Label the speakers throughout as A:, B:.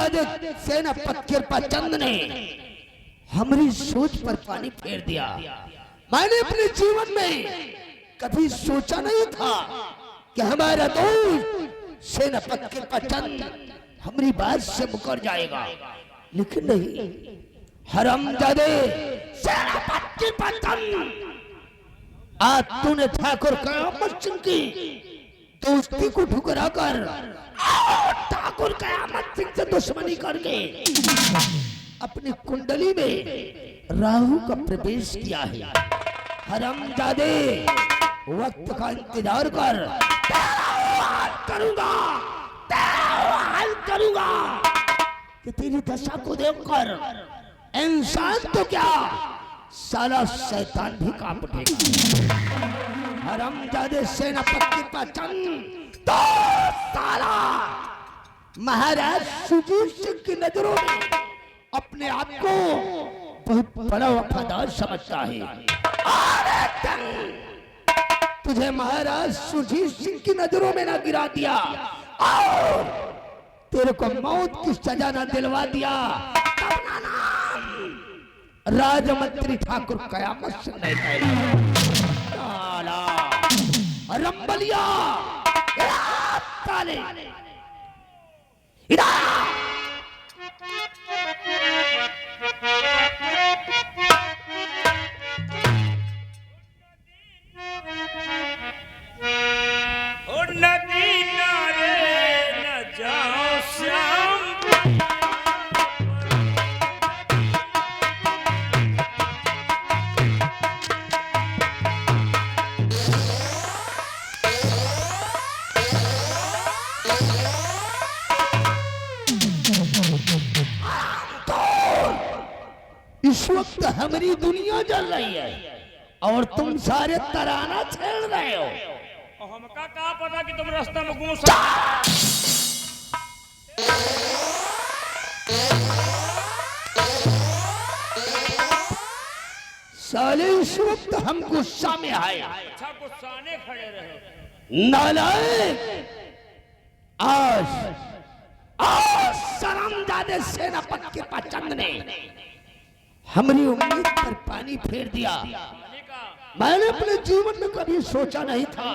A: हरामजादे सेनापति कृपाचंद ने हमारी सोच पर पानी फेर दिया। मैंने अपने जीवन में कभी सोचा नहीं था कि हमारा दोस्त सेनापति कृपाचंद हमारी बात से मुकर जाएगा, लेकिन नहीं, हरामजादे सेनापति कृपाचंद, आज तूने ठाकुर कयामत सिंह की दोस्ती को ठुकराकर ठाकुर कयामत सिंह से दुश्मनी करके अपनी कुंडली में राहु का प्रवेश किया है। हरामजादे, वक्त का इंतजार कर, करूंगा, हाल करूंगा कि तेरी दशा को देखकर इंसान तो क्या, साला शैतान भी कांप उठेगा। हरामजादे सेनापति कृपाचंद तो साला महाराज सुजीत सिंह की नजरों में अपने आप को बहुत बड़ा वफादार समझता है। तुझे महाराज सुजीत सिंह की नजरों में ना गिरा दिया और तेरे को मौत की सजा ना दिलवा दिया, राजमंत्री ठाकुर कयामत सिंह नहीं कहेगा। रंबलिया ताले
B: नदी नारे न जाओ श्याम,
A: इस वक्त हमारी दुनिया जल रही है और तुम सारे तराना छेड़ रहे हो।
B: और हमका क्या पता कि तुम रास्ता में घूम
A: साले इस वक्त हम गुस्सा में आए।
B: अच्छा गुस्साने खड़े रहे।
A: नालायक, आज शर्मजादे सेनापति कृपाचंद ने हमारी उम्मीद पर पानी फेर दिया। मैंने अपने जीवन में कभी सोचा नहीं था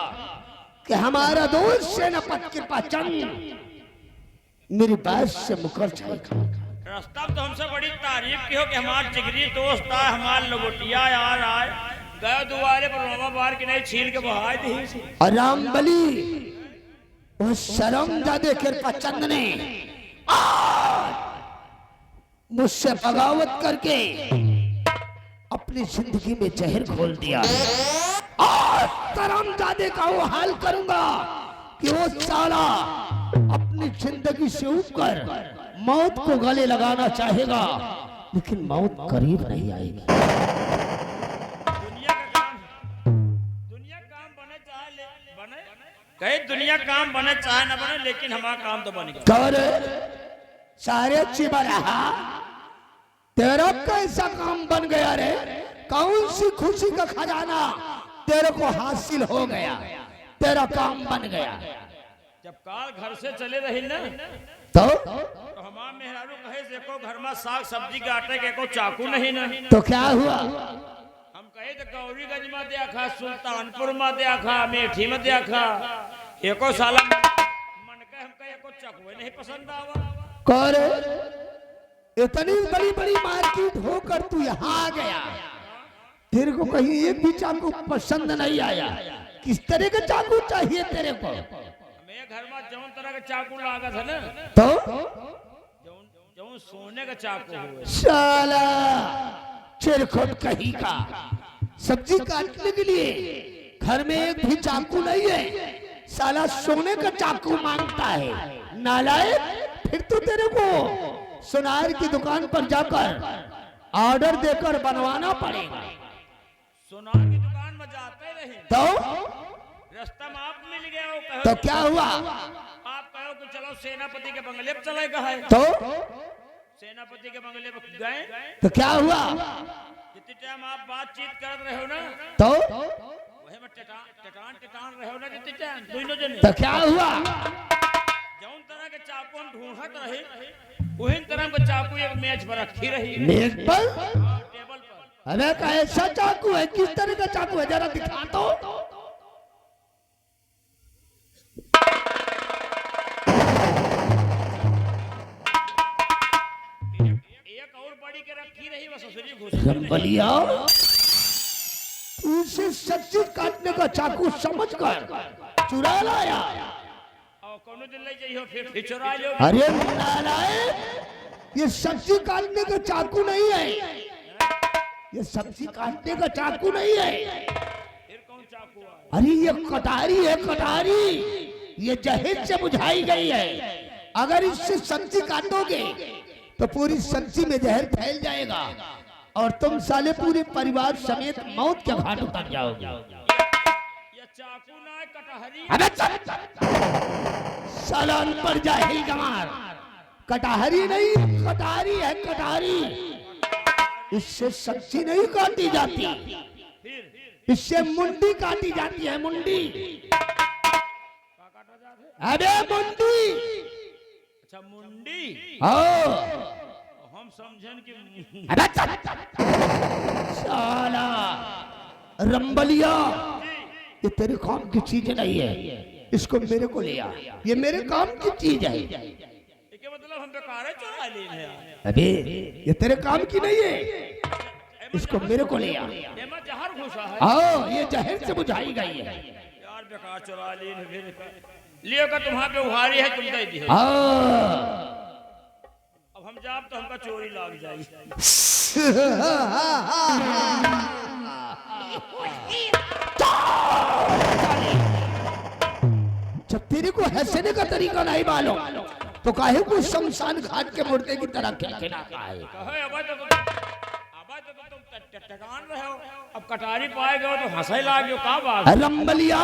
A: कि हमारा दोस्त सेनापति कृपाचंद मेरी बात से मुकर जाएगा।
B: रास्ता तो हमसे बड़ी तारीफ की हो कि हमारा जिगरी दोस्त आए, हमारा लंगोटिया यार आए, गए दुआरे पर रोमा बार की नहीं छील के बहा दी।
A: और रामबली वो शर्मजादे कृपाचंद ने मुझसे बगावत करके अपनी जिंदगी में जहर घोल दिया। और शर्मजादे का वो हाल करूंगा कि वो साला अपनी जिंदगी से उबकर मौत को गले लगाना चाहेगा, लेकिन मौत करीब नहीं आएगी।
B: दुनिया काम बने चाहे बने, कहीं दुनिया काम बने चाहे ना बने, लेकिन हमारा काम तो बनेगा।
A: कर सारे चिबरा तेरा कैसा काम बन गया रे? कौन सी खुशी का खजाना तेरे को हासिल हो गया? तेरा काम बन गया।
B: जब काल घर से चले रही ना
A: तो
B: हमार मेहरारू कहे देखो घर में साग सब्जी के आटे के को चाकू नहीं ना,
A: तो क्या हुआ?
B: हम कहे तो गौरीगंज में देखा, सुल्तानपुर में देखा, मेठी में देखा, एको साला मन के हमको एको चाकू नहीं पसंद आवा।
A: कर इतनी बड़ी बड़ी मार्केट होकर तू यहाँ आ गया, तेरे को कहीं एक भी चाकू पसंद नहीं आया? किस तरह का चाकू चाहिए तेरे को?
B: मेरे घर में जौन तरह का चाकू लागत है ना,
A: तो
B: जौन सोने का चाकू हुए।
A: साला चिरखुट कहीं का सब्जी काटने के लिए घर में एक भी चाकू नहीं है, साला सोने का चाकू मांगता है। नालायक, फिर तो तेरे को सुनार की दुकान पर जाकर ऑर्डर देकर बनवाना पड़ेगा।
B: सुनार की दुकान में जाते रही
A: तो
B: रास्ता में आप मिल गया हो, कहो
A: तो क्या हुआ?
B: आप कहो कि चलो सेनापति के बंगले पे चले गए,
A: तो
B: सेनापति के बंगले पे गए,
A: तो क्या हुआ?
B: जितने टाइम आप बातचीत कर रहे हो ना,
A: तो
B: वही में टिटान रहे हो ना, जितने टाइम दोनों जने,
A: तो क्या हुआ?
B: जौन तरह के चाकू हम ढूंढत रहे वही तरह के चाकू एक मेज पर रखी रही
A: मेज पर
B: टेबल पर।
A: अरे कैसा चाकू है, किस तरह का चाकू है, जरा दिखा तो।
B: एक और बड़ी के रखी रही वो ससुरी घुस
A: रंबलिया, उसे सब्जी काटने का चाकू समझकर चुरा लाया।
B: और कोनो दिन ले जाइयो फिर चुरा लो।
A: अरे नालायक, ये सब्जी काटने का चाकू नहीं है, ये सब्जी काटने का चाकू नहीं है।
B: फिर कौन चाकू है?
A: अरे ये कटारी है, कटारी। ये जहर से बुझाई गई है, अगर इससे सब्जी काटोगे तो पूरी सब्जी में जहर फैल जाएगा और तुम साले पूरे परिवार समेत मौत के घाट उतर जाओगे।
B: ये चाकू ना है कटहरी।
A: अबे चल साला अनपढ़ जाहिल गंवार, कटहरी नहीं कटारी है, कटारी। इससे सब्जी नहीं काटी जाती,
B: फिर
A: इससे मुंडी काटी जाती है, मुंडी।
B: का काटा जाता है?
A: अबे मुंडी।
B: अच्छा मुंडी।
A: हाँ
B: हम समझन कि
A: अबे चल साला रंबलिया, ये तेरे काम की चीज नहीं है, इसको मेरे को ले आ, ये मेरे काम की चीज है।
B: इसके मतलब हम बेकार है चुरा लिए हैं।
A: अबे ये तेरे काम की नहीं है, इसको मेरे को ले आ।
B: एमा जहर घुसा है
A: आओ, ये जहर से बुझाई गई है।
B: यार, बेकार चुरा लिए हैं फिर लियो का तुम्हारे पे उहारी है, तुम दे दी है।
A: आओ
B: अब हम जाब तो हमका चोरी लाग जाएगी।
A: जब तेरे को हंसने का तरीका नहीं मालूम तो काहे को शमशान घाट के मुर्दे की तरह खिलखिलाता है।
B: कहे अब तो तुम टकान रहे हो, अब कटारी पाए गए तो हंसे लागे, का बात?
A: रंबलिया,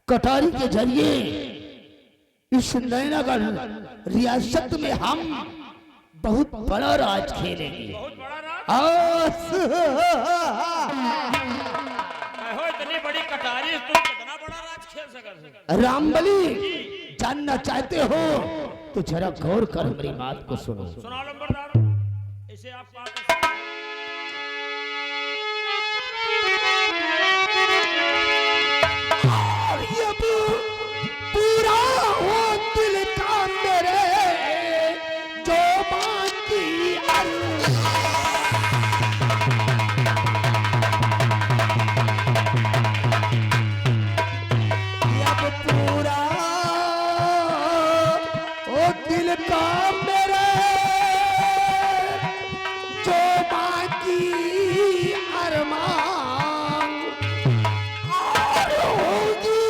A: कटारी के जरिए इस नैनागढ़ रियासत में हम बहुत बड़ा राज खेलेंगे।
B: बहुत बड़ा राज हो, इतनी बड़ी कटारी तुम कितना बड़ा राज खेल सकते?
A: रामबली, जानना चाहते हो तो जरा गौर कर मेरी बात को सुनो।
B: सुना लो बरदार, इसे आप
A: पूरा हो दिल का मेरे जो बाकी अब पूरा हो दिल का मेरे जो बाकी अरमान और होगी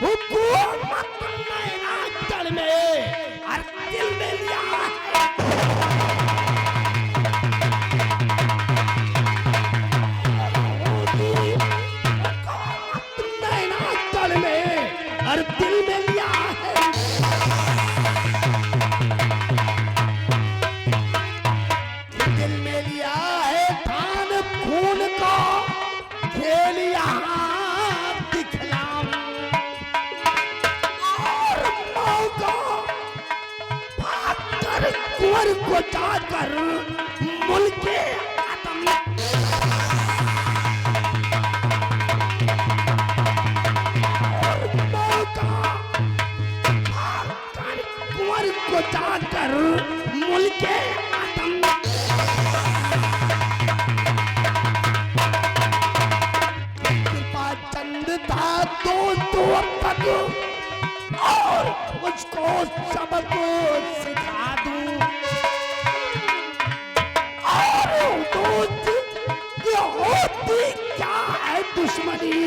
A: हुकूमत नैनागढ़ में और दिल में लिया है। होगी हुकूमत नैनागढ़ में और दिल में लिया है। दिल में लिया है धान खून का खेल यहाँ दिखलाऊं और मौका पाकर कुंवर को जाकर मुल्के आदम और मौका पाकर कुंवर को जाकर मुल्के आदम कृपा चंद था दोस्तों तक और मुझको सबक सिखा दूं और दोस्त ये होती क्या है दुश्मनी,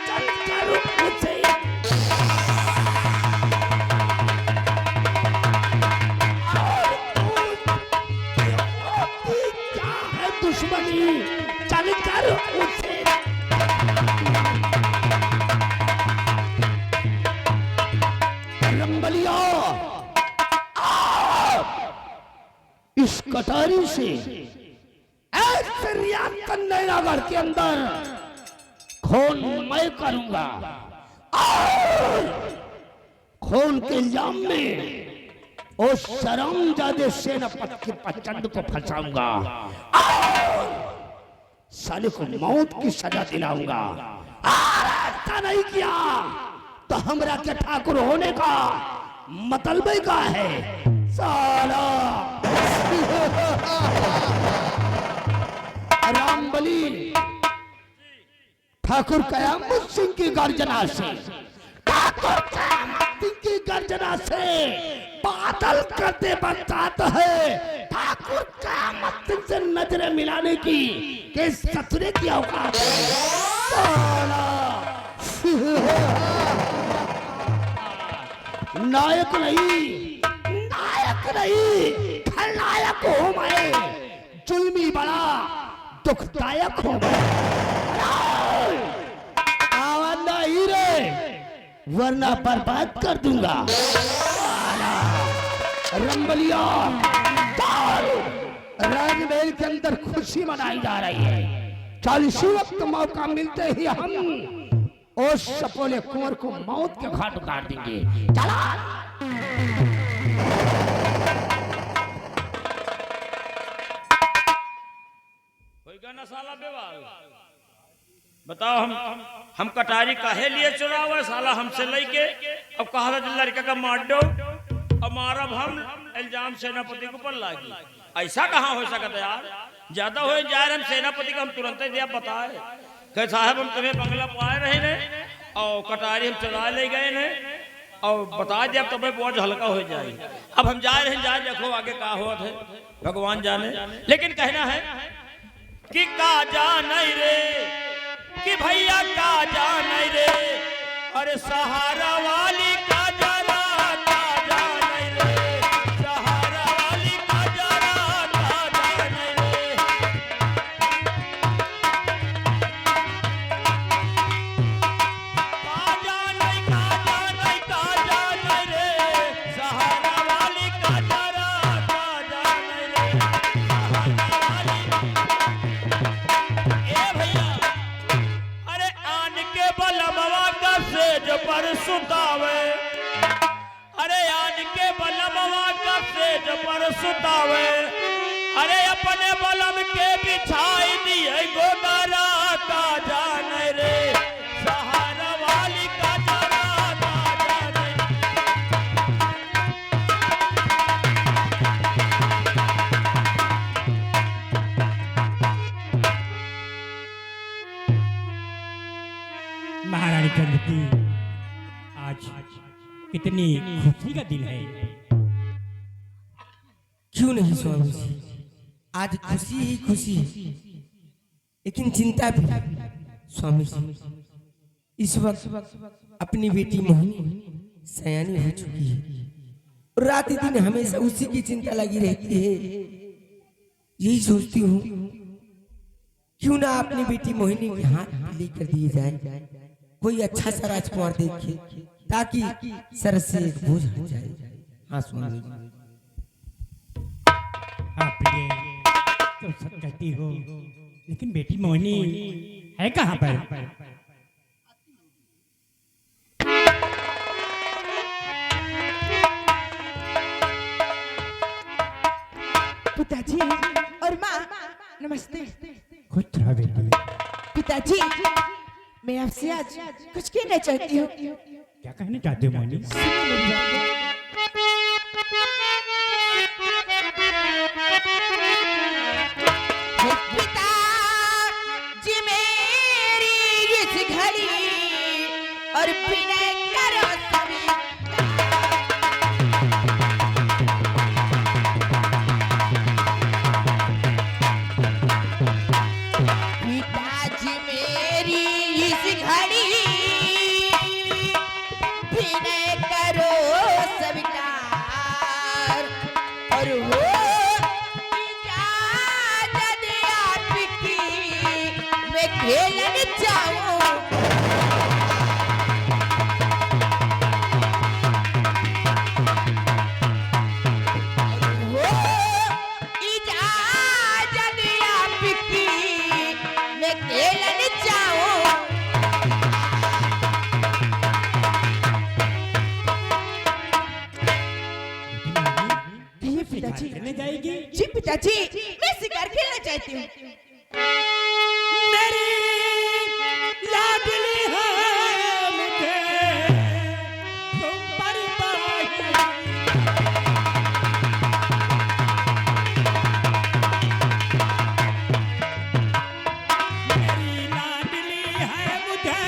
A: चल कर उसे और दोस्त ये होती क्या है दुश्मनी, चल कर उसे रंबलिया, इस कटारी से ऐसे रियासत नैनागढ़ के अंदर खून मैं करूंगा, खून के इल्जाम में उस शर्मजादे सेनापति के पचंद को फंसाऊंगा और साले को मौत की सजा दिलाऊंगा। ऐसा नहीं किया तो हमरा के ठाकुर होने का मतलब ही का है साला। रामबली ठाकुर कयामत सिंह की गर्जना से, ठाकुर कयामत सिंह की गर्जना से बादल करते बताता है ठाकुर कयामत सिंह से नजरें मिलाने की के ससुरे की औकात है। नायक नहीं, नायक नहीं, खलनायक हूं मैं, जुल्मी बड़ा दुखदायक हूं मैं। आवाज नहीं रे, वरना बर्बाद कर दूंगा। रंबलिया राजमहल के अंदर खुशी मनाई जा रही है। 40 वक्त मौका मिलते ही हम उस सपोले कुंवर को मौत के घाट उतार देंगे। चला
B: होगा ना साला बेवाल। बताओ हम कटारी काहे लिए चुरा हुआ साला हमसे लेके अब कहा लड़का का मार दो अब मारब हम इल्जाम सेनापति के ऊपर लागी। ऐसा कहाँ हो सकता है यार, ज्यादा हो जाए हम सेनापति का हम तुरंत ही बताए कि साहब हम तुम्हें बंगला पाए रहे ने और कटारी हम चुरा ले गए ने और बता दिया तब बहुत हल्का हो जाए। अब हम जा रहे हैं, जाए देखो आगे का हुआ थे भगवान जाने। लेकिन कहना है कि का जान रे कि भैया का जान रे, अरे सहारा वाली का जरा का जान रे, सहारा वाली का जरा का जान रे। का जान रे, सहारा वाली का जरा का जान रे, सहारा वाली। ए भैया बलमवा का सेज पर सुतावे, अरे आन के बलमवा का सेज पर सुतावे, अरे अपने बलम के बिछाई दिए गोदारा का जान रे, सहारा वाली का जरा का जान।
C: महारानी चंद्रवती, आज कितनी खुशी का दिन है।
D: क्यों नहीं स्वामी जी, आज खुशी ही खुशी, लेकिन चिंता भी। स्वामी जी इस वक्त अपनी बेटी मोहिनी सयानी हो चुकी है और रात दिन हमेशा उसी की चिंता लगी रहती है। यही सोचती हूँ क्यों ना अपनी बेटी मोहिनी के हाथ पीली कर दिए जाए, कोई अच्छा सा राजकुमार देखे ताकि सर से एक बोझ हट जाए। हाँ स्वामी जी,
C: आप ये तो सब कहती हो, लेकिन बेटी मोहिनी है कहाँ पर?
E: पिताजी और माँ नमस्ते।
C: खुद रहा बेटी।
E: पिताजी मैं आपसे आज कुछ कहना चाहती हूँ।
C: क्या कहना चाहते हो मोहिनी?
E: सुनो मेरी बात। पिताजी मेरी इस घड़ी और विनय करो सभी। पिताजी मेरी इस घड़ी विनय करो स्वीकार और हो इजाजत आपकी मैं खेलने जाऊं। हो इजाजत आपकी मैं खेलने जाऊं।
C: खेलने जाएगी?
E: जी पिताजी, मैं शिकार खेलना चाहती हूँ।
C: मेरी लाडली है मुझे तुम पर बड़ी। मेरी लाडली है मुझे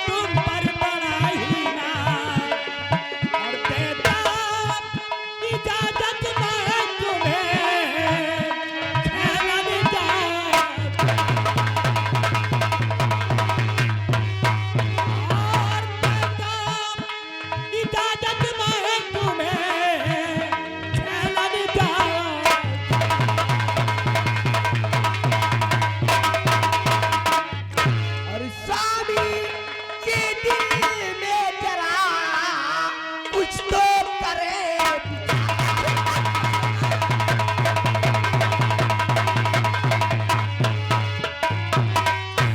C: तुम पर बड़ा ही ना, और देता इजाजत मैं तुम्हें खेलन जा। इजाजत मैं तुम्हें खेलन जा।
A: और स्वामी के दिल में जरा कुछ तो करे।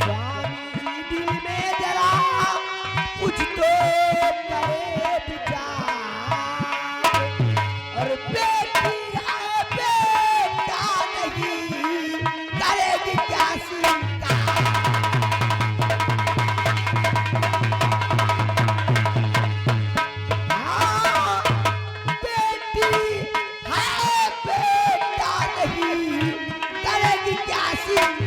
A: स्वामी जी दिल में जरा कुछ तो करे विचार। और बेटी है बेटा नहीं करेगी क्या स्वीकार। हाँ, बेटी है बेटा नहीं करेगी क्या स्वीकार।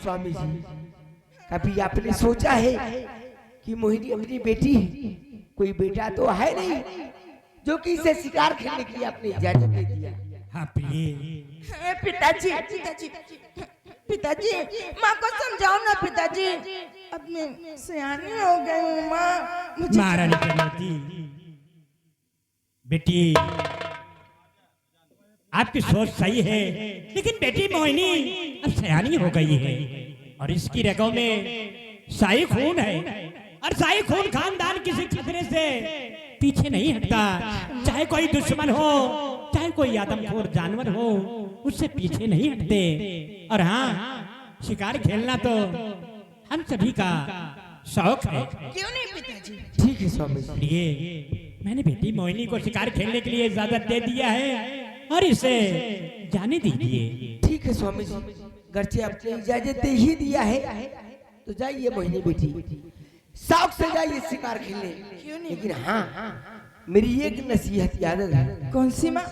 D: स्वामी जी, कभी आपने सोचा है कि मोहिनी अपनी बेटी है? कोई बेटा तो है नहीं जो कि इसे शिकार खेलने की आपने इजाजत दे दिया।
C: हाँ प्रिय,
E: पिताजी पिताजी पिताजी, माँ को समझाओ ना पिताजी। अब मैं सयानी हो गई हूँ माँ, मुझे
C: महारानी प्रणति, बेटी आपकी सोच सही है, लेकिन बेटी मोहिनी अब सयानी हो गई है और इसकी रगों में शाही खून है, और शाही खून खानदान किसी खतरे से पीछे नहीं हटता। चाहे कोई दुश्मन हो, चाहे कोई आदमखोर जानवर हो, उससे पीछे नहीं हटते। और हाँ, शिकार खेलना तो हम सभी का शौक है।
E: क्यों नहीं पिताजी?
D: ठीक है स्वामी जी।
C: ये मैंने बेटी मोहिनी को शिकार खेलने के लिए इजाजत दे दिया है और इसे जाने दीजिए।
D: ठीक है स्वामी जी, गर्चे आपने इजाजत दे ही दिया है तो जाइए मोहिनी बेटी, शौक से जाइए शिकार खेलने।
E: क्यों नहीं?
D: लेकिन हाँ, मेरी एक नसीहत याद है,
E: कौन सी माँ?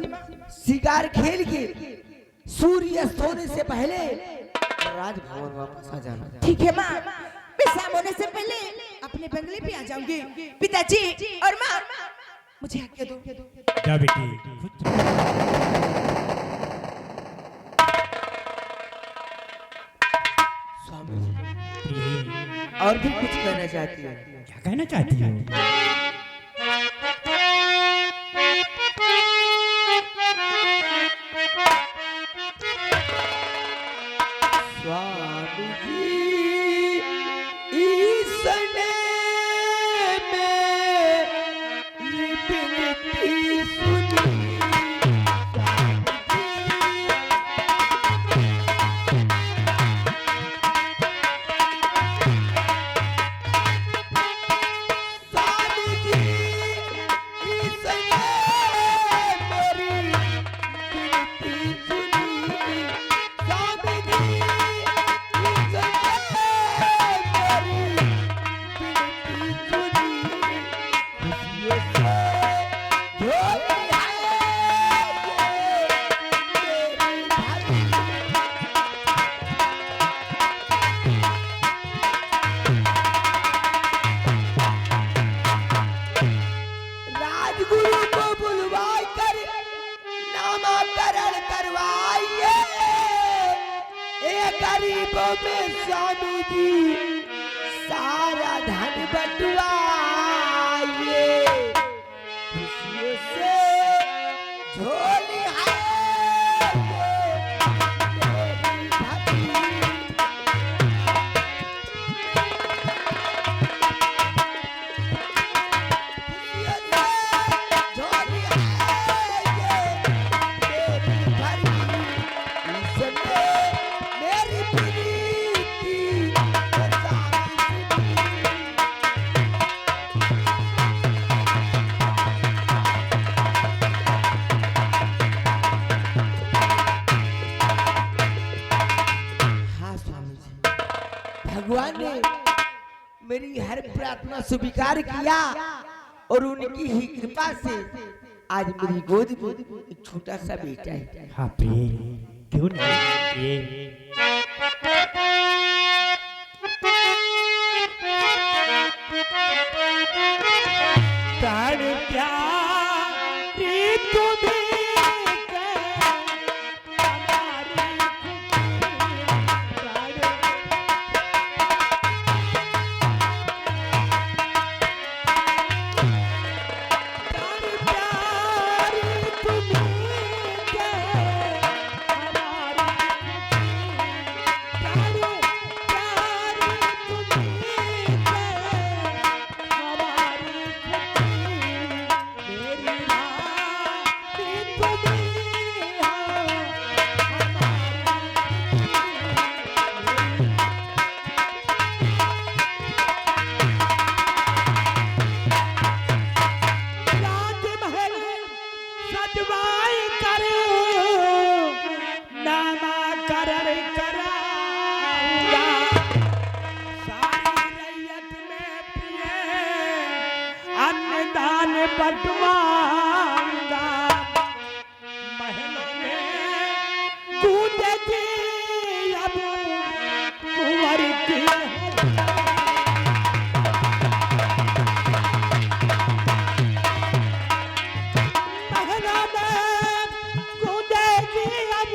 D: शिकार खेल के सूर्य सोने से पहले राजभवन वापस आ जाना।
E: ठीक है माँ, मैं शाम होने से पहले अपने बंगले पे आ जाऊंगी। पिताजी और माँ, मुझे आज्ञा दो।
C: जा बेटी।
D: स्वामी जी,
C: प्रिय,
D: और भी कुछ कहना चाहती हूँ?
C: क्या कहना चाहती हो?
D: स्वामी जी, ईसने में ये बिनती सुनी। स्वामी जी, ईसने मेरी बिनती सुनी। स्वामी जी, ईसने मेरी बिनती सुनी। खुशियों से झोली है ये मेरी भाई। राजगुरु को बुलवाई कर नामकरण करवाइए। गरीबों में स्वामी जी सारा धन बंटवाइए। खुशियों से झोली है मेरी भक्ति। मेरी हर प्रार्थना स्वीकार किया और उनकी ही कृपा से आज मेरी गोद में एक छोटा सा बेटा है।
C: हाँ प्रिय, क्यों नहीं प्रिय। प्राण प्यारी तुम्हें बटवाऊंगा महलों में गूंजेगी अब कुंवर की महलों में गूंजेगी अब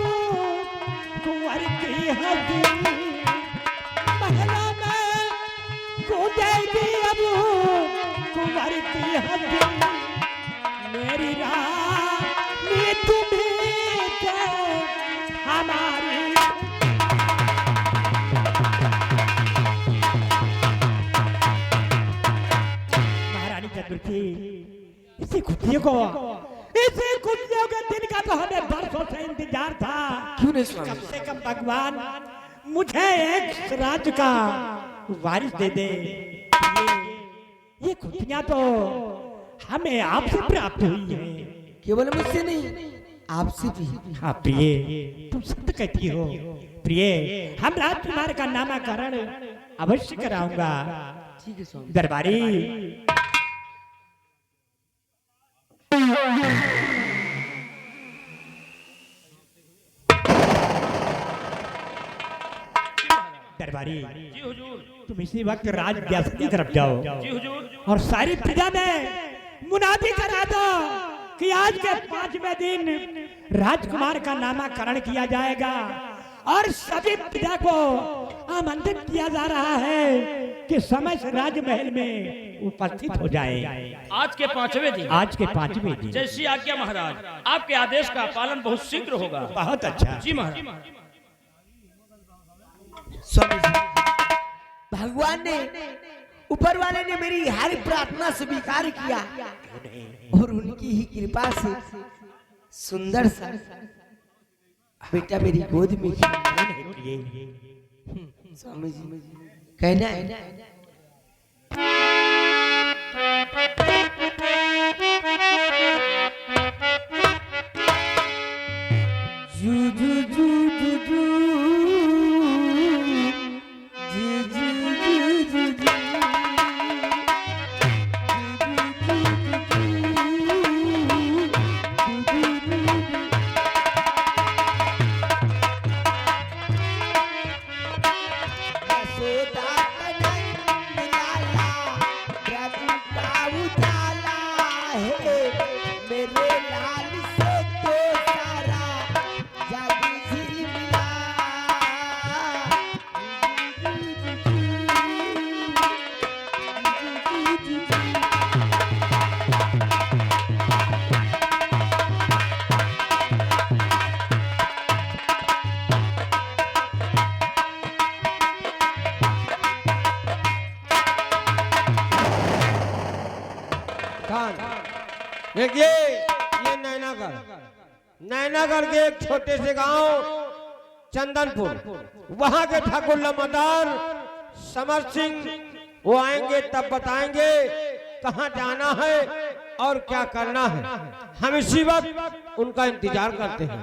C: कुंवर की हंसी महलों में गूंजेगी अब कुंवर की हंसी मेरी रानी तुम्हें से हमारी महारानी चतुर्थी इसी खुशियों के दिन का तो हमें बरसों से इंतजार था।
D: क्यों नहीं स्वामी?
C: कम से कम भगवान मुझे एक राज्य का वारिस दे दे। ये खुशियां तो हमें आपसे प्राप्त हुई है।
D: केवल मुझसे नहीं, आपसे भी।
C: हाँ प्रिय, तुम सत्य कहती हो। प्रिय, हम राजकुमार का नामकरण अवश्य कराऊंगा।
D: ठीक है स्वामी।
C: दरबारी दरबारी
B: जी हुजूर।
C: तुम इसी वक्त राज व्यास की तरफ जाओ
B: जी हुजूर।
C: और सारी प्रजा में मुनादी करा दो कि आज के 5वें दिन राजकुमार का नामकरण किया जाएगा और सभी प्रजा को आमंत्रित किया जा रहा है कि समय से राजमहल में उपस्थित हो जाए।
B: आज के 5वें दिन।
C: आज के 5वें दिन।
B: जैसी आज्ञा महाराज, आपके आदेश का पालन बहुत शीघ्र होगा।
C: बहुत अच्छा।
B: जी महाराज।
D: स्वामी जी, भगवान ने, ऊपर वाले ने मेरी हर प्रार्थना स्वीकार किया और उनकी ही कृपा से सुंदर सा बेटा मेरी गोद में। स्वामी जी, कहना है जू जू जू जू जू
F: देखिए, ये नैनागढ़ के एक छोटे से गांव चंदनपुर, वहां के ठाकुर लमादार समर सिंह वो आएंगे तब बताएंगे कहां जाना है और क्या करना है। हम इसी वक्त उनका इंतजार करते हैं।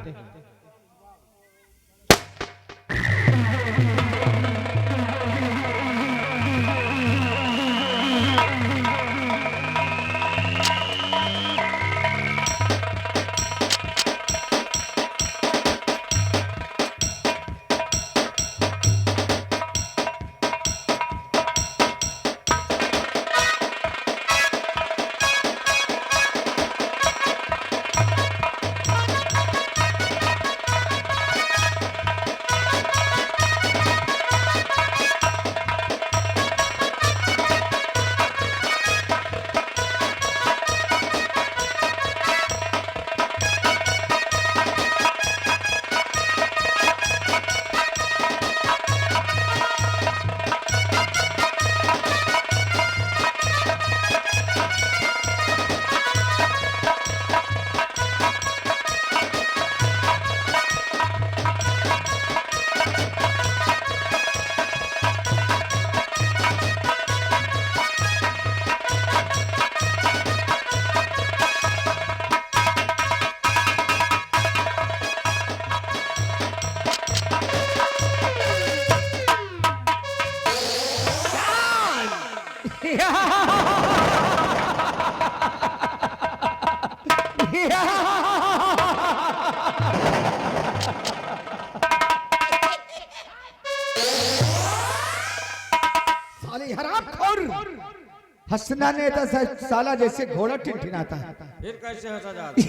A: हंसना नहीं था साला जैसे घोड़ा टिनटिनाता है।
F: फिर कैसे हंसा जाता है?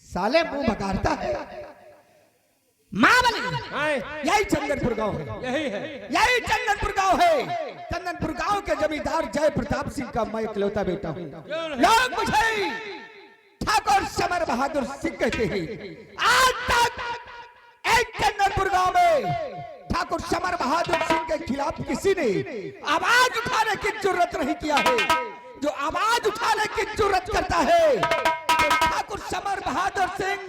A: साले मुंह बगाड़ता है। महाबली
F: हैं?
A: यही चंदनपुर गांव है,
F: यही है।
A: यही चंदनपुर गांव है। चंदनपुर गांव के जमींदार जय प्रताप सिंह का मैं इकलौता बेटा हूँ। लोग मुझे ठाकुर समर बहादुर सिंह कहते हैं। आज तक एक चंदनपुर गांव में ठाकुर समर बहादुर सिंह के खिलाफ किसी ने आवाज उठाने की जरूरत नहीं किया है। जो आवाज उठाने की जरूरत करता है तो ठाकुर समर बहादुर सिंह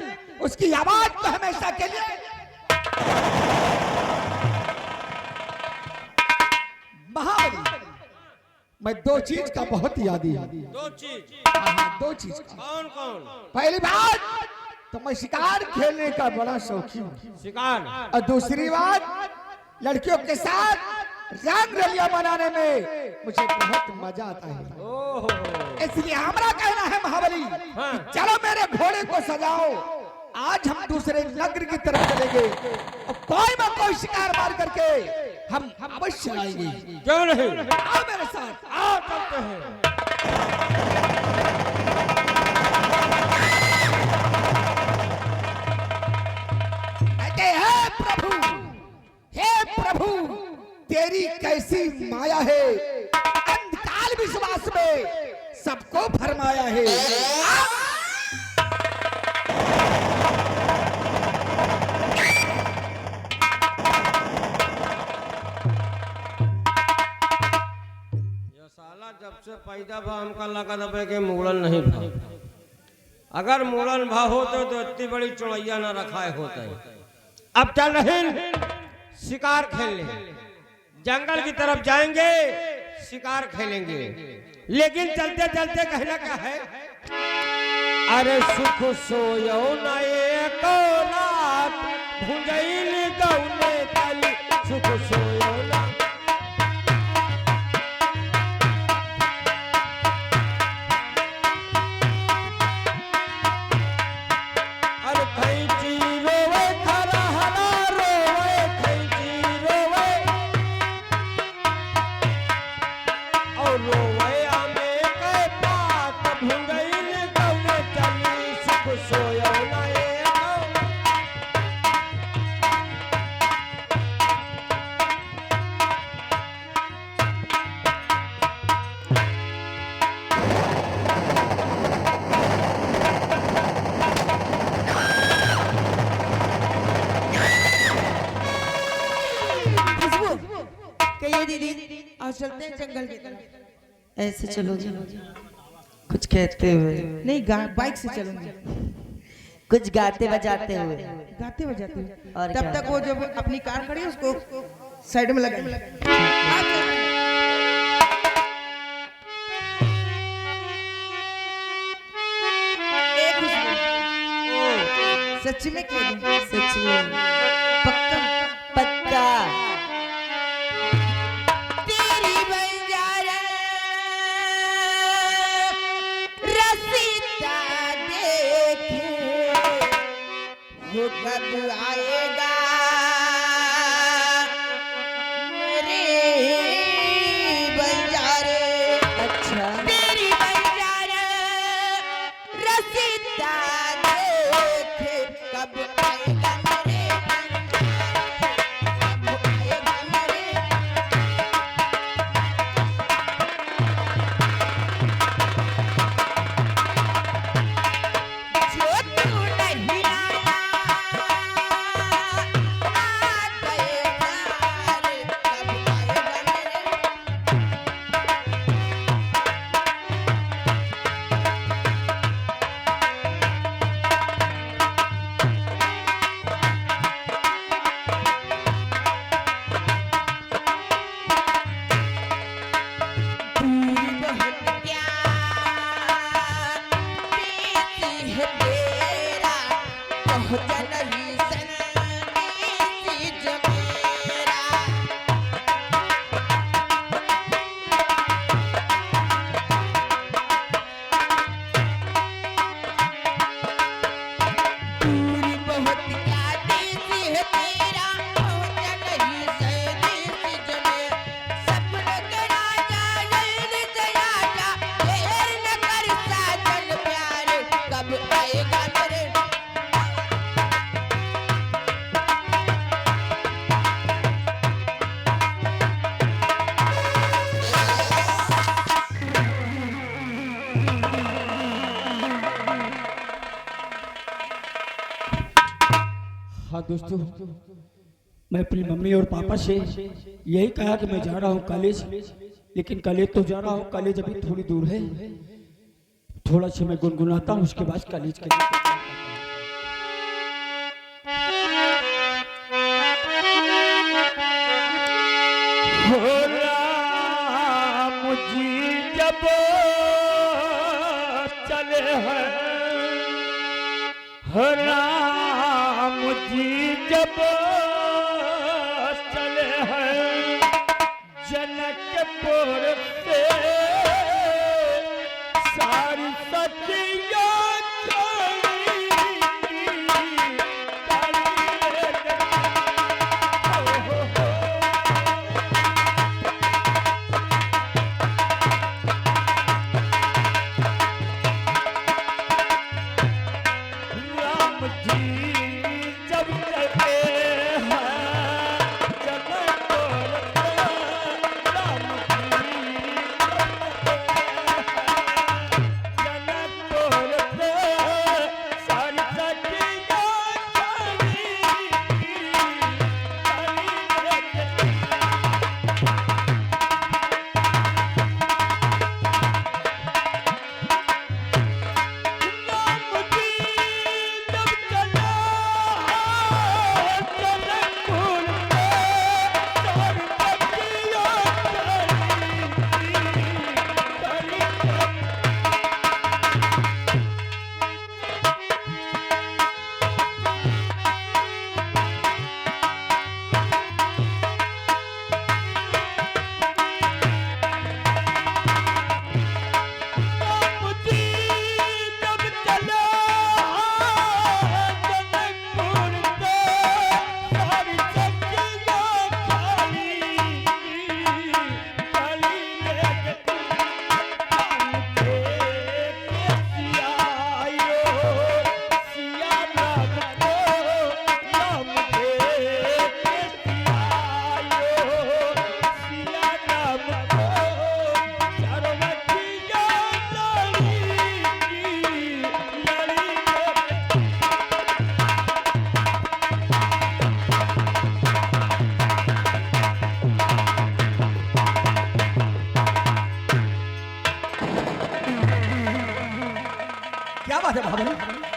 A: उसकी आवाज को हमेशा के लिए महाबली। मैं दो चीज का बहुत यादी है।
F: दो चीज?
A: दो चीज का।
F: कौन कौन?
A: पहली बात तो मैं शिकार खेलने का बड़ा शौकीन हूँ।
F: शिकार?
A: और दूसरी बात लड़कियों के साथ रंग रलिया बनाने में मुझे बहुत मजा आता है।
F: ओहो,
A: इसलिए हमारा कहना है महाबली
F: हाँ।
A: कि चलो मेरे घोड़े को सजाओ, आज हम दूसरे नगर की तरफ चलेंगे और कोई ना कोई शिकार मार करके हम अवश्य लाएंगे।
F: क्यों नहीं?
A: आओ मेरे साथ,
F: आओ चलते हैं।
A: कहते हे प्रभु तेरी कैसी माया है, अंधकाल विश्वास में सबको भरमाया है।
F: ये साला जब से पैदा भा हमका लगा दबे के मुगलन नहीं भा। अगर मुगलन भा होते तो इतनी बड़ी चुड़ैया ना रखाए होते। अब चल रहे शिकार खेलने, जंगल की तरफ जाएंगे, शिकार खेलेंगे। लेकिन चलते चलते कहना क्या है? अरे सुख सोयो न एक रात भुंजैल गौने तली, सुख सोयो न। अरे खैची रोवे खरा हरा रोवे, खैची रोवे और रोवे आमे के पात भुंगैल गौने चली, सुख सोयो न एक।
E: खुशबू कहिए दीदी आज चलते हैं जंगल की तरफ।
G: ऐसे चलोगे कुछ कहते हुए,
E: नहीं बाइक से चलूंगी।
G: कुछ गाते बजाते हुए।
E: गाते बजाते हुए।
G: और
E: तब
G: क्या?
E: तक वो जब अपनी कार खड़ी है उसको साइड में लगा। सच में कह दूं?
G: सच में
E: पक्का
G: पक्का।
E: तेरी बंजारा रसीदा देखे वो कब आएगा मेरे बंजारे।
G: अच्छा
E: तेरी बंजारा रसीदा देखे कब आएगा मेरे बंजारे, कब आएगा मेरे। जो तू नहीं लाया
H: दोस्तों, मैं अपनी मम्मी और पापा से यही कहा कि मैं जा रहा हूँ कॉलेज, लेकिन कॉलेज तो जा रहा हूँ, कॉलेज अभी थोड़ी दूर है। थोड़ा सा मैं गुनगुनाता हूँ, उसके बाद कॉलेज के लिए
F: राम जी जब चले हैं जनकपुर से सारी सखियां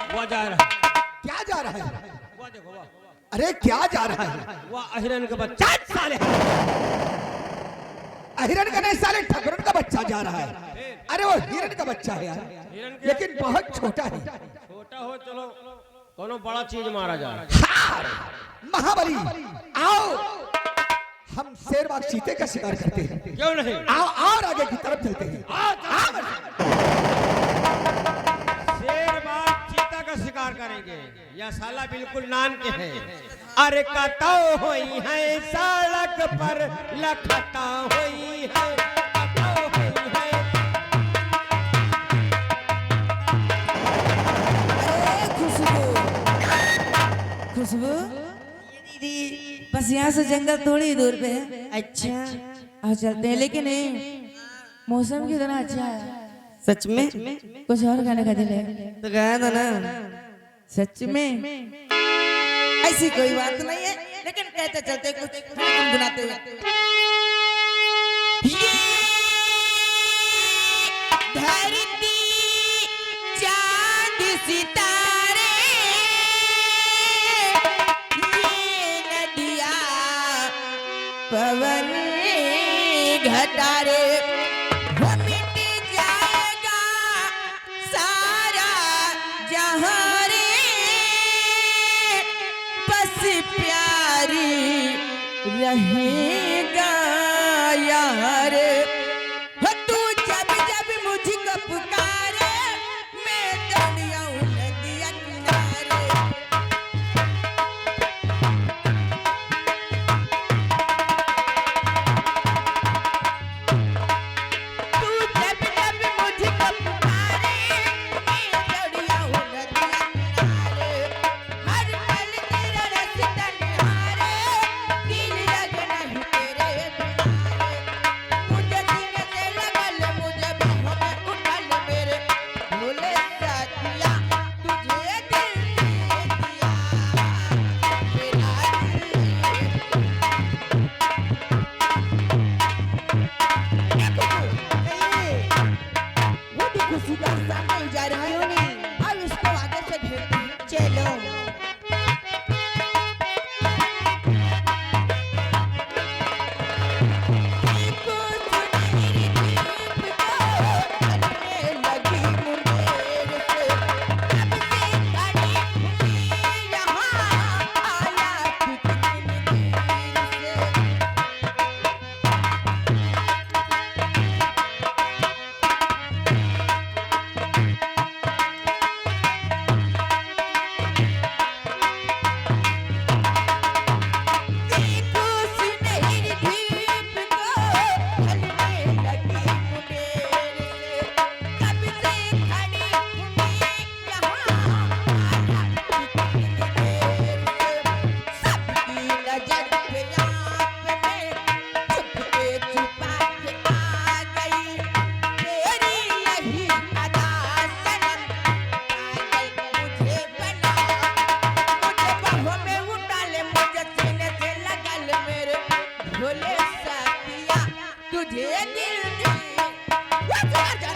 A: वह जा रहा है। क्या जा रहा है?
F: वाह देखो वाह,
A: अरे क्या जा रहा है?
F: वाह अहिरन का बच्चा साले,
A: हिरण का नहीं साले, ठकुरन का बच्चा जा रहा है। अरे वो हिरण का बच्चा है यार, लेकिन बहुत छोटा है।
F: छोटा हो चलो, कोनो बड़ा चीज मारा जाए।
A: हाँ, महाबली आओ, हम शेरबाग चीते का शिकार करते हैं।
F: क्यों नहीं?
A: आओ और आगे की तरफ चलते हैं।
F: शेरबाग चीता का शिकार करेंगे। यह साला बिल्कुल नान के हैं। अरे कतो हुई है सड़क पर लखता हुई है, कतो हुई है।
E: खुशबू दीदी, बस यहाँ से जंगल थोड़ी दूर पे है।
G: अच्छा,
E: आ चलते हैं, लेकिन मौसम कितना अच्छा है।
G: सच में?
E: कुछ और खाने का दिल है
G: तो गया था ना।
E: सच में? ऐसी कोई बात नहीं है, लेकिन कहते चलते कुछ गुनगुनाते हुए। ये धरती चांद सितारे, ये नदिया पवन घटारे, वो मिट जाएगा सारा जहां रे, बस प्यारी रहेगा यार। हो तू जब जब मुझको पुकारे, मैं दौड़ आऊं नदिया किनारे। तुझे दिल दे वो शिकार जा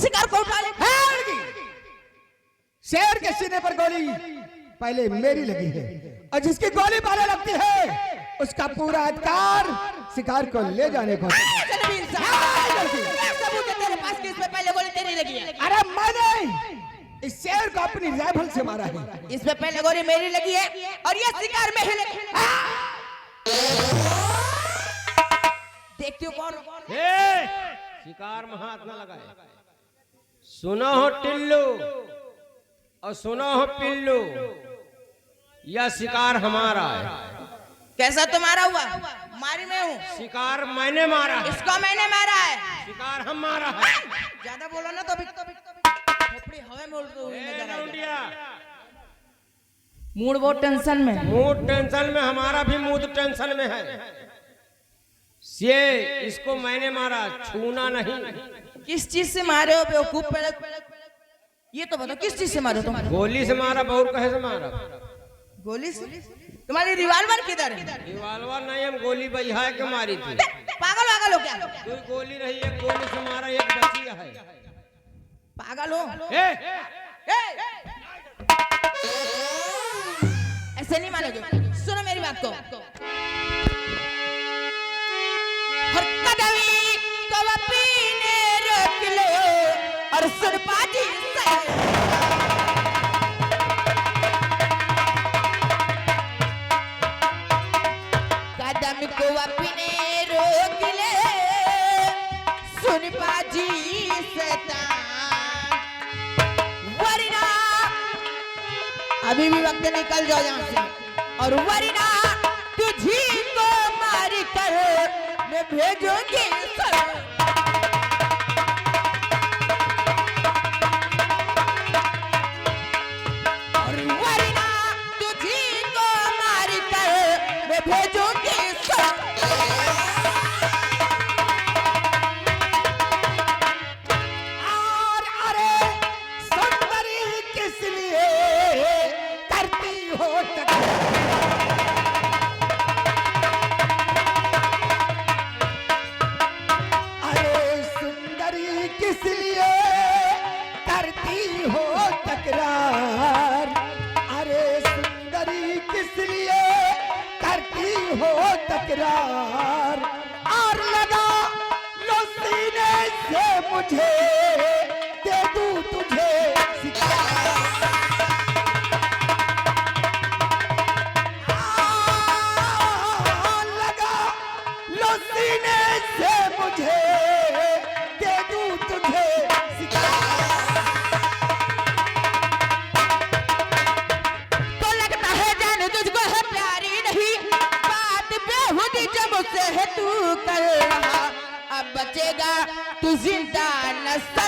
E: शिकार को उठा ले।
A: शेर के सीने पर गोली पहले मेरी लगी है और जिसकी गोली पहले लगती है उसका पूरा अधिकार शिकार को ले जाने को।
E: चल इंसान सबूत है तेरे पास कि इसमें पहले गोली तेरी लगी है।
A: अरे मैंने इस शेर को अपनी राइफल से मारा है।
E: इसमें पहले गोली मेरी लगी है और ये शिकार में ही लगी। देखती हो कौन
F: शिकार में हाथ न लगाए। सुनो हो टिल्लू और सुनो हो पिल्लू, यह शिकार हमारा है।
E: कैसा तुम्हारा हुआ? मारी मैं हूँ।
F: शिकार मैंने मारा है।
E: इसको मैंने मारा है।
F: शिकार हम मारा है।
E: ज्यादा बोलो ना तो खोपड़ी हवा में उड़ती हुई नजर आएगी। मूड बहुत टेंशन में।
F: मूड टेंशन में, हमारा भी मूड टेंशन में है। ये इसको मैंने मारा, छूना नहीं।
E: किस चीज से मारे हो बेवकूफ? ये तो बताओ किस चीज से मारे हो तुम?
F: गोली से मारा। बहुत कहे से मारा?
E: गोली से? तुम्हारी रिवॉल्वर किधर है?
F: रिवॉल्वर नहीं, हम गोली बजा के मारी थी।
E: पागल वागल हो क्या?
F: दो गोली रही, एक गोली से मारा, एक बची है।
E: पागल हो? ऐसे नहीं मारोगे। सुनो मेरी बात को। हर कदमी को पीने रोक लो और सुन पाजी से कदम को पीने रोक ले सुन पाजी से वरना अभी भी वक्त निकल जाओ यहाँ से और वरना तुझी को मार कर मैं भेजूंगी और वरना तुझी को मार कर मैं भेजूंगी
A: और अरे सुंदरी किस लिए करती हो किस लिए करती हो तकरार? अरे सुंदरी किस लिए करती हो तकरार? और लगा लो सीने से मुझे दे दूं तुझे लगा लो सीने से मुझे
E: तो लगता है जान तुझको है प्यारी नहीं बात बेहुदी जब से है तू कर रहा अब बचेगा तू जिंदा नस्ल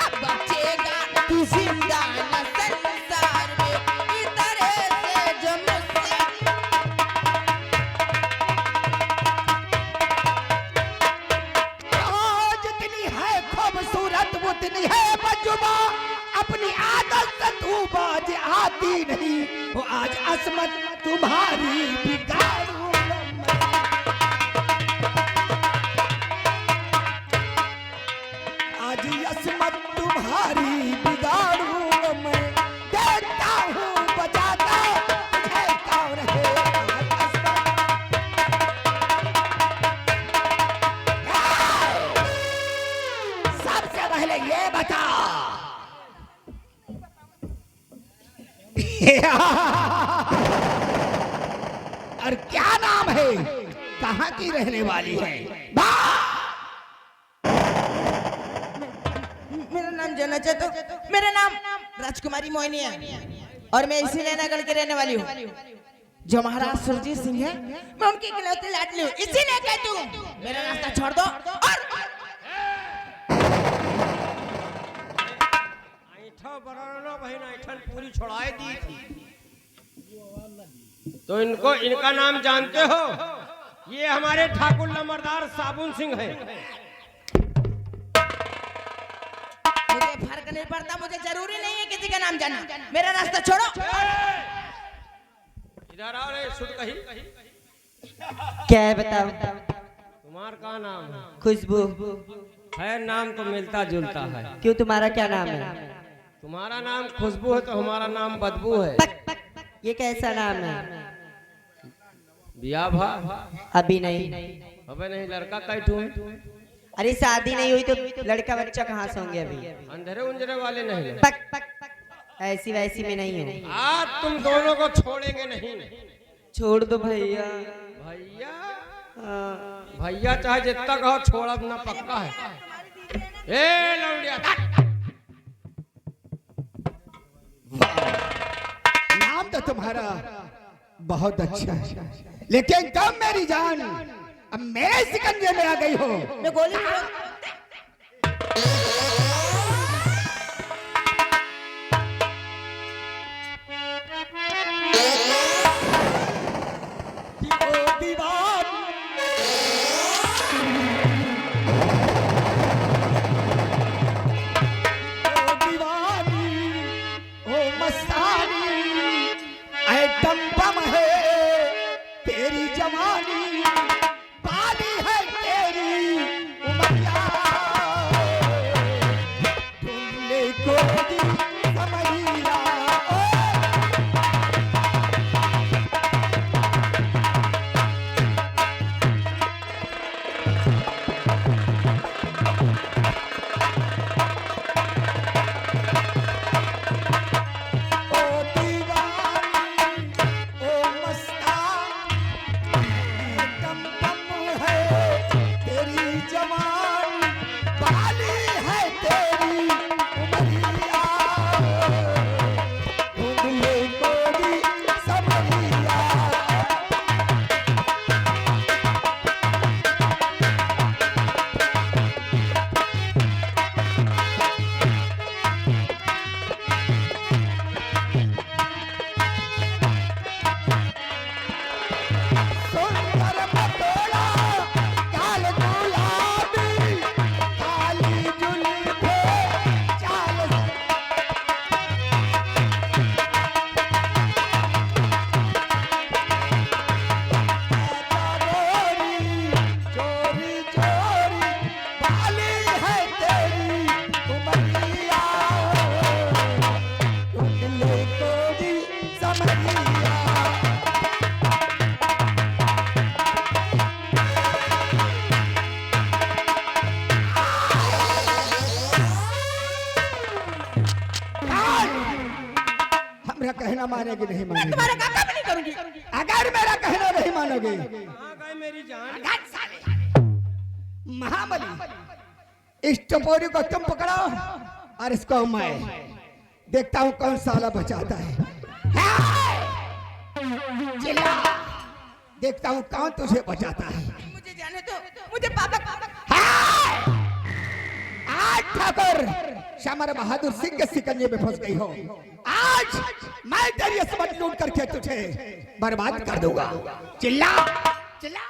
E: अब बचेगा तू जिंदा नस्ल संसार में इस तरह से जो मुझसे
A: खूबसूरत उतनी है बजुबा अपनी आदत से तू बाज आती नहीं वो आज असमत तुम्हारी बिगाड़ू आज असमत तुम्हारी बिगाड़ू मैं देखता हूँ बजाता तुझे कौन है सबसे पहले ये बता और क्या नाम है, कहाँ की रहने वाली है?
E: मेरा नाम जानना चाहते हो? मेरा नाम राजकुमारी मोहिनी है और मैं इसी नैनागढ़ की रहने वाली हूँ। जो महाराज सुरजीत सिंह है, मैं उनकी इकलौती लाडली हूँ, इसीलिए कहती हूँ मेरा रास्ता छोड़ दो। और
F: ऐठन पूरी छोड़ाए दी थी। तो इनका नाम जानते हो? ये हमारे ठाकुर लमरदार साबुन सिंह है।
E: मुझे फर्क नहीं पड़ता, मुझे जरूरी नहीं है किसी का नाम जानना। मेरा रास्ता छोड़ो।
F: इधर आओ रे सुन कही।
G: क्या है बताओ?
F: तुम्हारा का नाम है?
G: खुशबू।
F: है, नाम तो मिलता जुलता है।
G: क्यों, तुम्हारा क्या नाम है?
F: तुम्हारा नाम खुशबू है तो हमारा नाम बदबू है।
G: ये कैसा नाम है?
F: बिया भा
G: अभी नहीं।
F: अबे नहीं, लड़का कैठू है?
G: अरे शादी नहीं हुई तो लड़का बच्चा कहाँ से होंगे अभी?
F: अंधेरे उंजरे वाले नहीं।
G: ऐसी वैसी में नहीं हूँ।
F: आज तुम दोनों को छोड़ेंगे नहीं।
G: छोड़ दो भैया।
F: भैया
G: हाँ।
F: भैया चाहे जितना कहो, छोड़ा ना पक्का है। ए लौंडिया,
A: नाम तो तुम्हारा बहुत अच्छा है, लेकिन कब मेरी जान अब मेरे सिकंजे में आ गई हो।
E: मैं गोली
A: मेरा कहना मानेगी नहीं मानेगी?
E: तुम्हारे काम नहीं करूंगी।
A: अगर मेरा कहना नहीं मानोगे,
F: मेरी जान
A: महाबली इस टपोरी को तुम पकड़ो और इसको मैं देखता हूँ कौन साला बचाता है। चिल्ला, देखता हूँ कौन तुझे बचाता है।
E: मुझे जाने दो, मुझे पापा
A: आज ठाकुर श्यामर बहादुर सिंह के सिकंजे में फंस गई हो। आज मैं तेरी असमत लूट करके तुझे बर्बाद कर दूंगा। चिल्ला चिल्ला।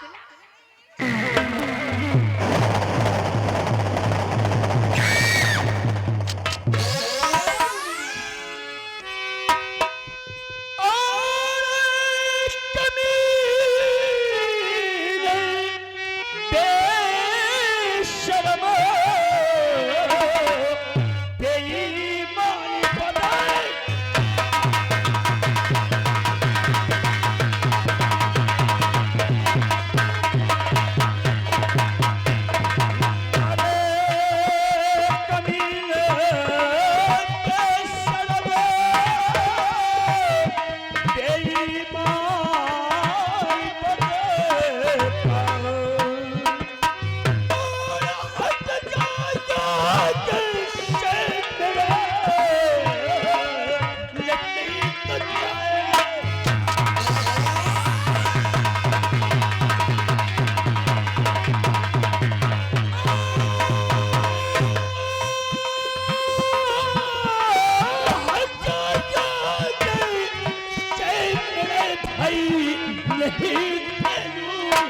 C: नहीं खेलूं।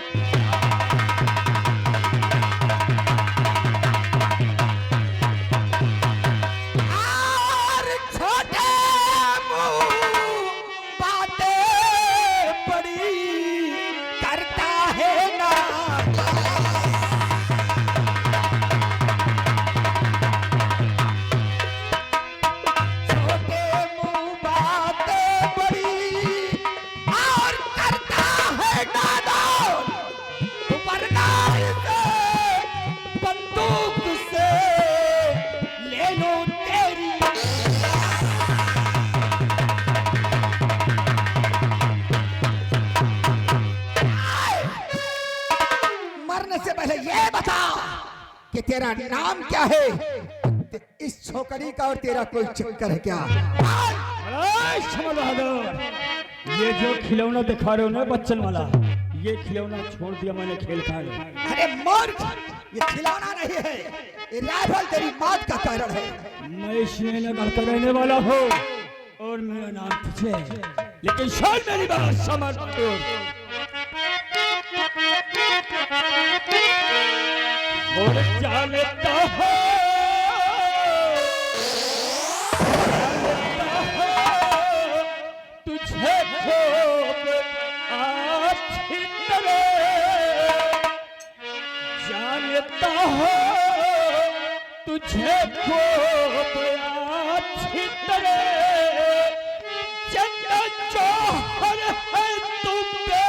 A: और छोटे मुंह बातें बड़ी करता है ना। छोटे मुंह बातें बड़ी और करता है नादान। वरना इसे बंदूक से ले लो तेरी। मरने से पहले ये बता कि तेरा नाम क्या है। इस छोकरी का और तेरा कोई चक्कर है क्या?
H: अरे समझ बहादुर, ये जो खिलौना दिखा रहे हो ना बच्चन वाला, ये खिलौना छोड़ दिया मैंने खेल खा के।
A: अरे मूर्ख, ये खिलौना नहीं है, ये राइफल तेरी मौत का कारण है।
H: मैं इसमें नगर का रहने वाला हूँ और मेरा नाम तुझे है, लेकिन सुन मेरी बात समझ बहादुर। और जानता हो तुझे खूब अच्छी तरह जानता हो, तुझे खूब अच्छी तरह जन्नत जौहर है तुम पे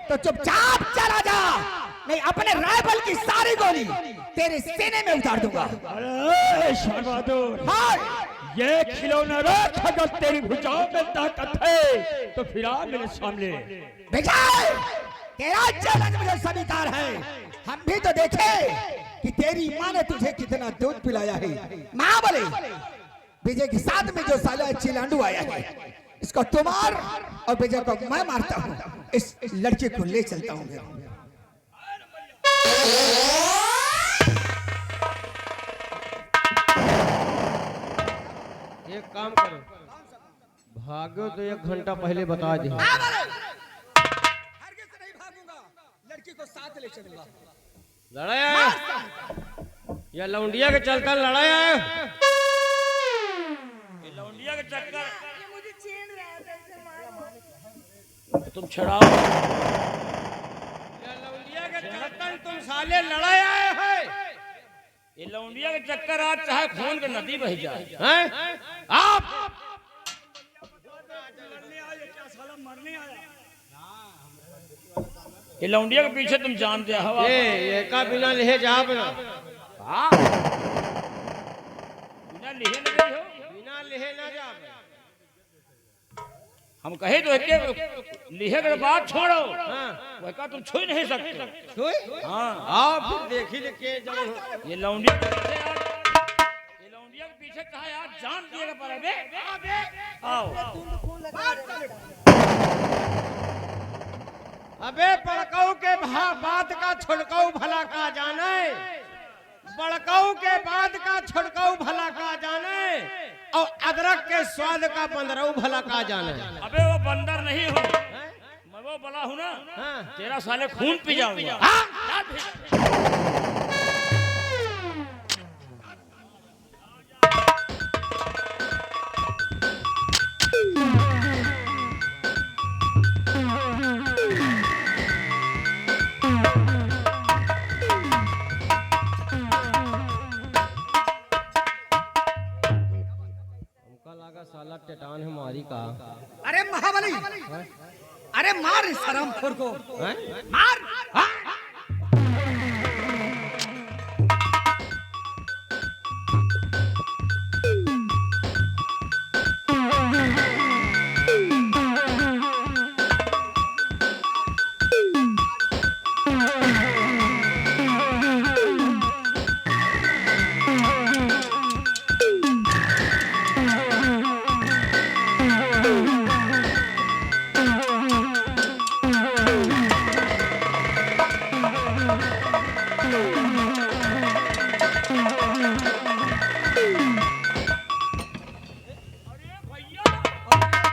A: तो चुपचाप चला जा, नहीं अपने राइफल की सारी गोली तेरे सीने में उतार दूंगा।
H: अरे शाहबहादुर, ये खिलौना रख, अगर तेरी भुजाओं में ताकत है तो फिर आ मेरे सामने।
A: विजय, तेरा चैलेंज मुझे स्वीकार है। हम भी तो देखे कि तेरी माँ ने तुझे कितना दूध पिलाया है। माँ बोले विजय के साथ में जो साला चिलांडू आया है, इसको तुम्हार और विजय को मैं मारता हूँ। इस लड़के को ले चलता हूँ।
F: एक काम करो, भागो तो 1 घंटा पहले बता दे।
A: लड़की को साथ ले चलूंगा।
F: लड़ाया या लौंडिया के चलकर लड़ाया
B: लौंडिया के चक्कर तुम छड़ाओ।
F: या लौंडिया के चलकर तुम साले लड़ाए आए हैं।
B: ये लौंडिया के चक्कर आज चाहे खून की नदी बह जाए,
F: हैं? आप
B: ये लौंडिया के पीछे तुम जानते हो।
F: ये का बिना लिहे जा बना,
B: हाँ बिना लिहे न गई हो।
F: बिना लिहे ना जा।
B: हम कहे तो एक लिहे के बात छोड़ो,
F: हाँ।
B: वह का तुम छू नहीं सकते।
F: छुई?
B: हाँ
F: आओ फिर देखी के जब
B: ये लौंडिया के पीछे ये लौंडिया के पीछे कहा यार जान दिएगा पर अबे आओ।
F: अबे बड़काऊ के बात का छुड़काऊ भला का जाने, बड़काऊ के बाद का छुड़काऊ भला का जाने, और अदरक के स्वाद का बंदराऊ भला का जाने।
B: अबे वो बंदर नहीं हूँ मैं, वो बला हूँ ना।
F: हाँ।
B: तेरा साले खून पी जाऊंगा।
F: लागा साला टेटान है मारी का।
I: अरे महाबली, अरे मार इस हरामखोर को,
F: हैं?
I: मार।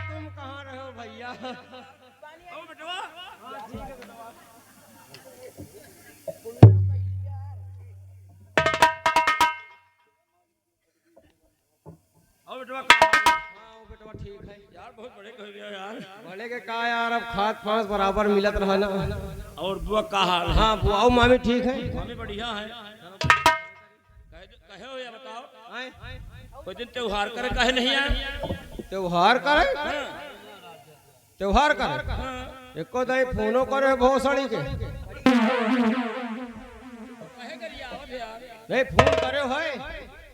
F: तुम कहाँ रहे हो भैया?
B: आओ बेटवा आओ बेटवा।
F: हाँ वो बेटवा ठीक है
B: यार बहुत बड़े कह गया यार।
F: बोले के का यार अब खाद पांच बराबर मिलत रहा ना।
B: और बुआ का हाल है?
F: हाँ बुआ और मामी ठीक है।
B: मामी बढ़िया है। कहे हो या बताओ,
F: हैं?
B: कोई दिन त्योहार करे कहे नहीं आए?
F: त्योहार करे त्योहार करे एको दाई फोनो करे भोसड़ी के
B: कहे करिए आवत यार।
F: नहीं फोन करे है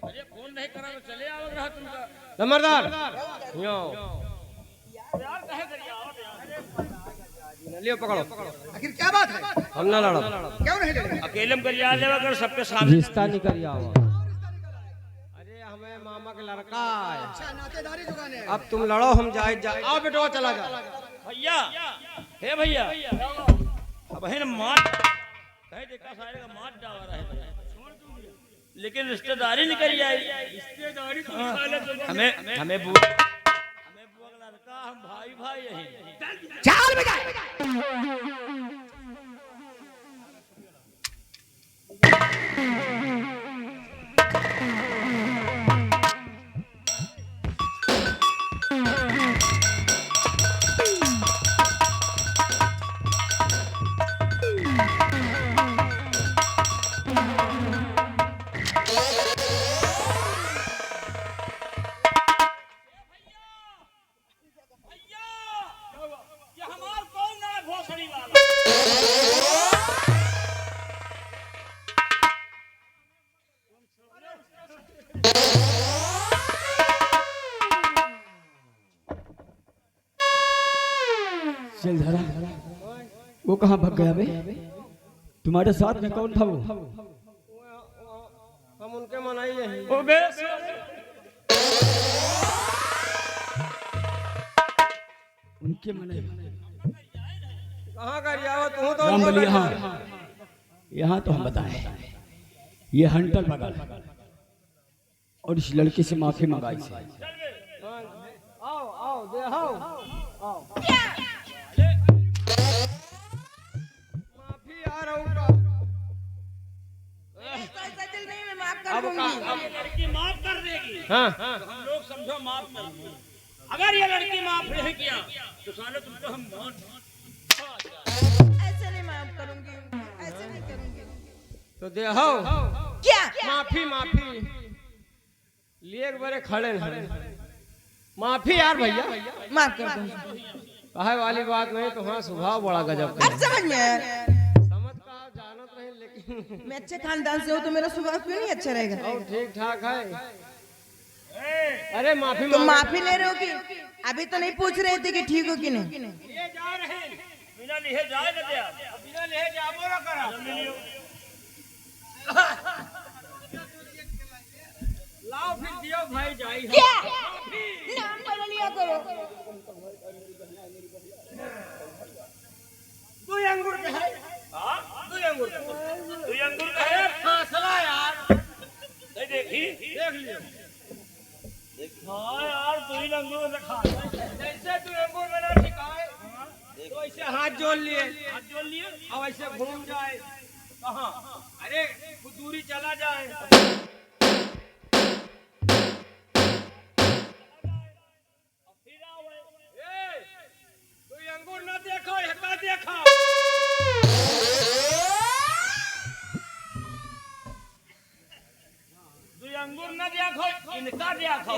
B: अरे फोन नहीं करा तो चले आवत रहा तुमका।
F: नंबरदार यो
B: यार कहे करिए आवत यार।
F: लियो पकड़ो।
I: आखिर क्या बात है?
F: हम ना लड़ो
I: क्यों नहीं लड़ रहे?
B: अकेले में करिए लेवा कर सबके सामने।
F: रिश्ता नहीं करिए आओ। अरे हमें मामा के लड़का है।
I: अच्छा नातेदारी जुगाने हैं।
F: अब तुम लड़ो हम जाए आओ बेटो चला जा।
B: भैया हे भैया अब है ना मार कहे देखा सारे का मार डावा रहा है लेकिन रिश्तेदारी नहीं करी आई। रिश्तेदारी हमें हमें बुआ का लड़का हम भाई भाई यही।
I: चाल बजा।
B: ये हमार कौन ना भोसड़ी वाला।
H: जलधरा, वो कहाँ भाग गया बे? तुम्हारे साथ में कौन था वो?
F: हम उनके मनाई है
B: ओ बेस
H: उनके मने
F: कहाँ कर आओ तू तो
H: राम
F: उनको
H: बली,
F: बैठा
H: यहाँ यहाँ तो हम बताए ये हंटर बगल और इस लड़के से माफी मंगाई से।
F: आओ आओ दे आओ माफी आ रहा हूँ
E: तो ऐसा दिल नहीं, मैं माफ कर
F: अब
E: दूंगी।
B: ये लड़की माफ कर देगी
F: हाँ
B: तो हम लोग समझो माफ कर देंगे। अगर ये लड़की माफ नहीं किया तो साले तुमको हम
E: ऐसे नहीं माफ करूंगी, ऐसे नहीं करूंगी।
F: तो दे आओ
E: क्या?
F: माफी माफी लिए एक बारे खड़े हैं माफी यार भैया
E: माफ कर दूंगी।
F: कहे वाली बात नहीं तो हाँ स्वभाव बड़ा गजब का
E: अब समझ में आया।
F: समझ का आप जानत नहीं लेकिन
E: मैं अच्छे खानदान से हूँ तो मेरा स्वभाव क्यों नहीं अच्छा रहेगा?
F: और ठीक ठाक है। अरे माफी
E: तुम
F: मांगो।
E: माफी ले रहे हो कि अभी तो नहीं पूछ रहे थे कि ठीक हो कि नहीं?
B: लिए जा रहे हैं बिना लिए जाए ना दिया बिना लिए जाबो ना करा
F: लाओ फिर दियो भाई जाई
E: क्या? नाम बदल लिया करो।
F: तू अंगूर के है
B: हाँ तू अंगूर का है
F: फासला यार
B: नहीं देखी
F: देख लियो
B: हाँ यार तू ही अंगूर रखा
F: जैसे तू अंगूर में ना ठिकाए तो ऐसे हाथ जोड़ लिए
B: हाथ जोड़ लिए
F: अब ऐसे घूम जाए
B: कहाँ
F: अरे कुछ दूरी चला जाए तू अंगूर ना देखो हटा देखो
B: तू अंगूर न देखो इनका देखो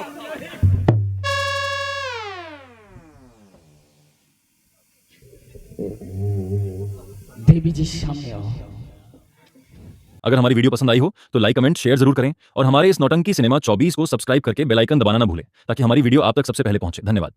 H: देवी जी सामने आओ।
J: अगर हमारी वीडियो पसंद आई हो तो लाइक कमेंट शेयर जरूर करें और हमारे इस नौटंकी सिनेमा 24 को सब्सक्राइब करके बेल आइकन दबाना ना भूलें ताकि हमारी वीडियो आप तक सबसे पहले पहुंचे। धन्यवाद।